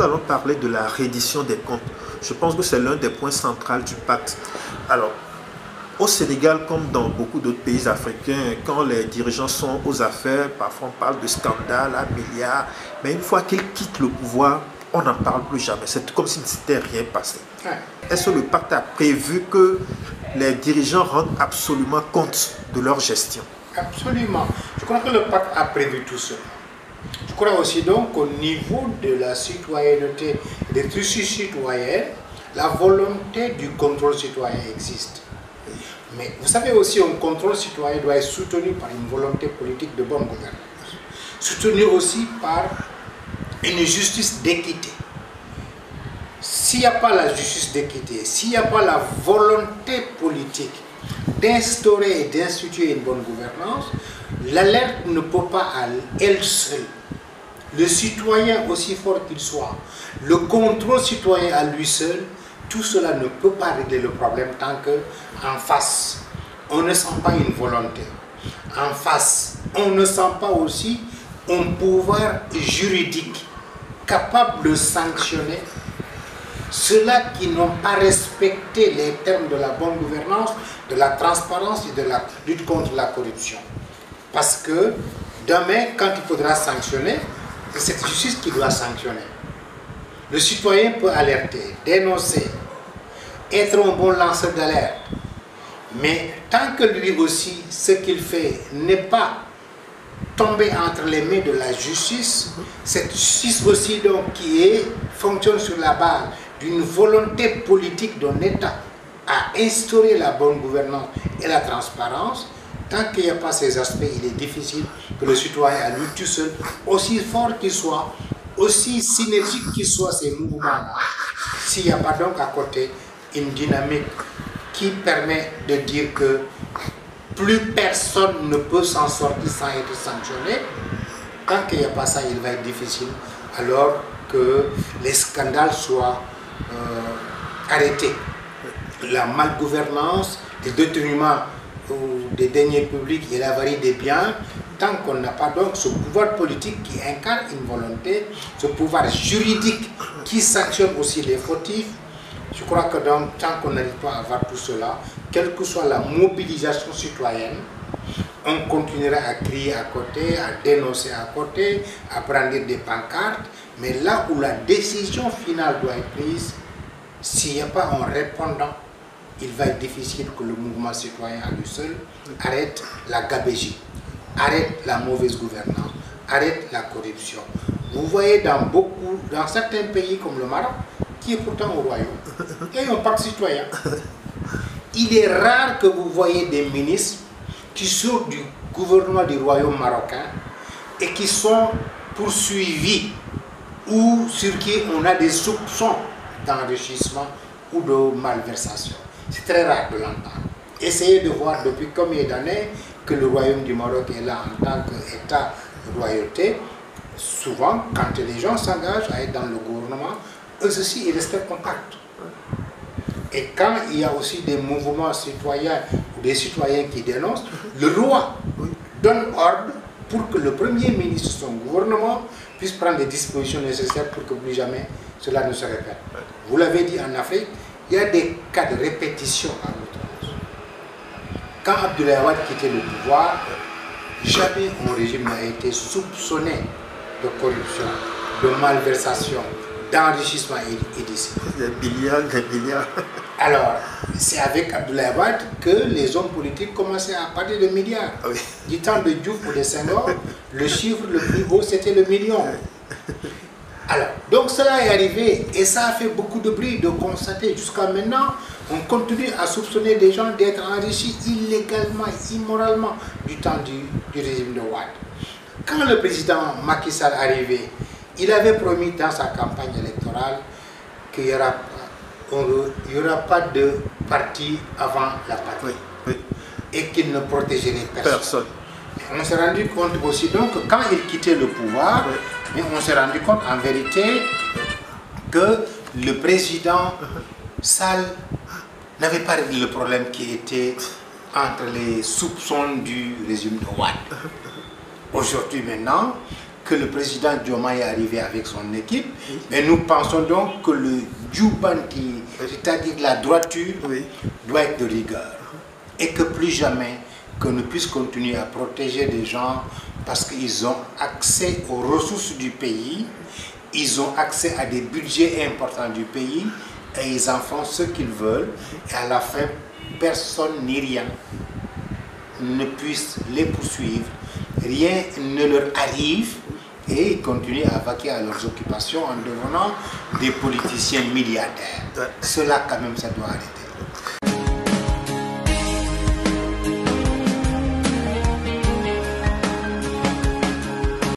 allons parler de la reddition des comptes. Je pense que c'est l'un des points centraux du pacte. Alors, au Sénégal, comme dans beaucoup d'autres pays africains, quand les dirigeants sont aux affaires, parfois on parle de scandale, à milliards, mais une fois qu'ils quittent le pouvoir, on n'en parle plus jamais. C'est comme si ne s'était rien passé. Ouais. Est-ce que le pacte a prévu que les dirigeants rendent absolument compte de leur gestion? Absolument. Je crois que le pacte a prévu tout cela. Je crois aussi donc qu'au niveau de la citoyenneté, des tissus citoyens, la volonté du contrôle citoyen existe. Mais vous savez aussi, un contrôle citoyen doit être soutenu par une volonté politique de bonne gouvernance, soutenu aussi par une justice d'équité. S'il n'y a pas la justice d'équité, s'il n'y a pas la volonté politique d'instaurer et d'instituer une bonne gouvernance, l'alerte ne peut pas à elle seule. Le citoyen, aussi fort qu'il soit, le contrôle citoyen à lui seul, tout cela ne peut pas régler le problème tant qu'en face, on ne sent pas une volonté. En face, on ne sent pas aussi un pouvoir juridique capable de sanctionner ceux-là qui n'ont pas respecté les termes de la bonne gouvernance, de la transparence et de la lutte contre la corruption. Parce que demain, quand il faudra sanctionner, c'est cette justice qui doit sanctionner. Le citoyen peut alerter, dénoncer, être un bon lanceur d'alerte. Mais tant que lui aussi, ce qu'il fait n'est pas tombé entre les mains de la justice, cette justice aussi donc fonctionne sur la base d'une volonté politique d'un État à instaurer la bonne gouvernance et la transparence, tant qu'il n'y a pas ces aspects, il est difficile que le citoyen à lui tout seul, aussi fort qu'il soit, aussi synergique qu'il soit ces mouvements-là, s'il n'y a pas donc à côté une dynamique qui permet de dire que plus personne ne peut s'en sortir sans être sanctionné, tant qu'il n'y a pas ça, il va être difficile, alors que les scandales soient arrêtés. La malgouvernance, les détournements des deniers publics et l'avarie des biens, tant qu'on n'a pas donc ce pouvoir politique qui incarne une volonté, ce pouvoir juridique qui sanctionne aussi les fautifs, je crois que donc, tant qu'on n'arrive pas à avoir tout cela, quelle que soit la mobilisation citoyenne, on continuera à crier à côté, à dénoncer à côté, à brandir des pancartes, mais là où la décision finale doit être prise, s'il n'y a pas un répondant, il va être difficile que le mouvement citoyen à lui seul arrête la gabégie, arrête la mauvaise gouvernance, arrête la corruption. Vous voyez dans certains pays comme le Maroc, qui est pourtant au royaume, il y a un pacte citoyen. Il est rare que vous voyez des ministres qui sortent du gouvernement du royaume marocain et qui sont poursuivis ou sur qui on a des soupçons d'enrichissement ou de malversation. C'est très rare de l'entendre. Essayez de voir depuis combien d'années que le royaume du Maroc est là en tant qu'État de royauté. Souvent, quand les gens s'engagent à être dans le gouvernement, eux aussi, ils restent contacts. Et quand il y a aussi des mouvements citoyens ou des citoyens qui dénoncent, le roi donne ordre pour que le premier ministre de son gouvernement puisse prendre les dispositions nécessaires pour que plus jamais cela ne se répète. Vous l'avez dit en Afrique, il y a des cas de répétition à l'outrance. Quand Abdoulaye Wade quittait le pouvoir, jamais un régime n'a été soupçonné de corruption, de malversation, d'enrichissement illicite. Des milliards. Alors, c'est avec Abdoulaye Wade que les hommes politiques commençaient à parler de milliards. Oui. Du temps de Diouf ou de Senghor, le chiffre le plus haut, c'était le million. Alors, donc cela est arrivé et ça a fait beaucoup de bruit de constater. Jusqu'à maintenant, on continue à soupçonner des gens d'être enrichis illégalement, immoralement du temps du régime de Wade. Quand le président Macky Sall est arrivé, il avait promis dans sa campagne électorale qu'il n'y aura pas de parti avant la patrie. Oui. Et qu'il ne protégerait personne. On s'est rendu compte aussi donc que quand il quittait le pouvoir, on s'est rendu compte en vérité que le président Sall n'avait pas réglé le problème qui était entre les soupçons du régime de Wade. Aujourd'hui maintenant, que le président Diomaye est arrivé avec son équipe, mais nous pensons donc que le Djoubanti, c'est-à-dire la droiture, doit être de rigueur. Et que plus jamais que nous puissions continuer à protéger des gens parce qu'ils ont accès aux ressources du pays, ils ont accès à des budgets importants du pays et ils en font ce qu'ils veulent et à la fin, personne ni rien ne puisse les poursuivre, rien ne leur arrive et ils continuent à vaquer à leurs occupations en devenant des politiciens milliardaires. Cela quand même, ça doit arrêter.